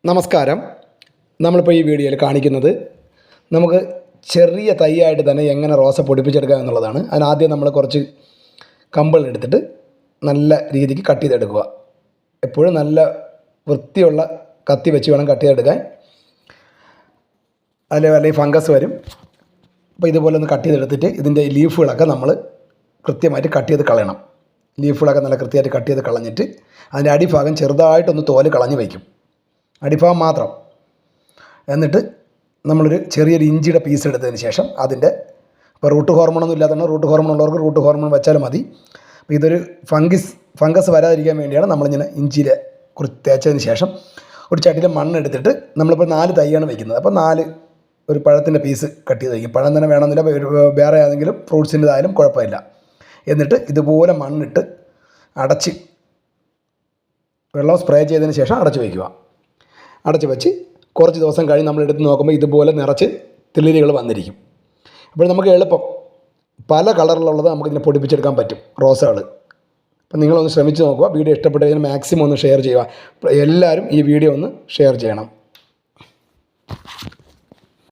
നമസ്കാരം. നമ്മളിപ്പോൾ ഈ വീഡിയോയിൽ കാണിക്കുന്നത് നമുക്ക് ചെറിയ തൈയായിട്ട് തന്നെ എങ്ങനെ റോസ പൊടിപ്പിച്ചെടുക്കുക എന്നുള്ളതാണ്. അതിനാദ്യം നമ്മൾ കുറച്ച് കമ്പുകൾ എടുത്തിട്ട് നല്ല രീതിക്ക് കട്ട് ചെയ്തെടുക്കുക. എപ്പോഴും നല്ല വൃത്തിയുള്ള കത്തി വെച്ച് വേണം കട്ട് ചെയ്തെടുക്കാൻ, അല്ലെങ്കിൽ ഫംഗസ് വരും. അപ്പോൾ ഇതുപോലെ ഒന്ന് കട്ട് ചെയ്തെടുത്തിട്ട് ഇതിൻ്റെ ലീഫുകളൊക്കെ നമ്മൾ കൃത്യമായിട്ട് കട്ട് ചെയ്ത് കളയണം. ലീഫുകളൊക്കെ നല്ല കൃത്യമായിട്ട് കട്ട് ചെയ്ത് കളഞ്ഞിട്ട് അതിൻ്റെ അടിഭാഗം ചെറുതായിട്ടൊന്ന് തോല് കളഞ്ഞ് വയ്ക്കും, അടിഭാഗം മാത്രം. എന്നിട്ട് നമ്മളൊരു ചെറിയൊരു ഇഞ്ചിയുടെ പീസ് എടുത്തതിന് ശേഷം അതിൻ്റെ ഇപ്പോൾ റൂട്ട് ഹോർമോണൊന്നും ഇല്ലാത്തതാണ്, റൂട്ട് ഹോർമോൺ ഉള്ളവർക്ക് റൂട്ട് ഹോർമോൺ വെച്ചാലും മതി. അപ്പോൾ ഇതൊരു ഫംഗസ് വരാതിരിക്കാൻ വേണ്ടിയാണ് നമ്മളിങ്ങനെ ഇഞ്ചിയിൽ തേച്ചതിന് ശേഷം ഒരു ചട്ടിയിൽ മണ്ണെടുത്തിട്ട് നമ്മളിപ്പോൾ 4 തൈയാണ് വയ്ക്കുന്നത്. അപ്പോൾ 4 ഒരു പഴത്തിൻ്റെ പീസ് കട്ട് ചെയ്ത് വയ്ക്കും. പഴം തന്നെ വേണമെന്നില്ല, വേറെ ഏതെങ്കിലും ഫ്രൂട്ട്സിൻ്റെതായാലും കുഴപ്പമില്ല. എന്നിട്ട് ഇതുപോലെ മണ്ണിട്ട് അടച്ച് വെള്ളം സ്പ്രേ ചെയ്തതിന് ശേഷം അടച്ച് വയ്ക്കുക. അടച്ച് വെച്ച് കുറച്ച് ദിവസം കഴിഞ്ഞ് നമ്മൾ എടുത്ത് നോക്കുമ്പോൾ ഇതുപോലെ നിറച്ച് തിളിരികൾ വന്നിരിക്കും. അപ്പോൾ നമുക്ക് എളുപ്പം പല കളറിലുള്ളത് നമുക്കിതിനെ പൊടിപ്പിച്ചെടുക്കാൻ പറ്റും റോസകൾ. അപ്പം നിങ്ങളൊന്ന് ശ്രമിച്ച് നോക്കുക. വീഡിയോ ഇഷ്ടപ്പെട്ട് കഴിഞ്ഞാൽ മാക്സിമം ഒന്ന് ഷെയർ ചെയ്യുക. എല്ലാവരും ഈ വീഡിയോ ഒന്ന് ഷെയർ ചെയ്യണം.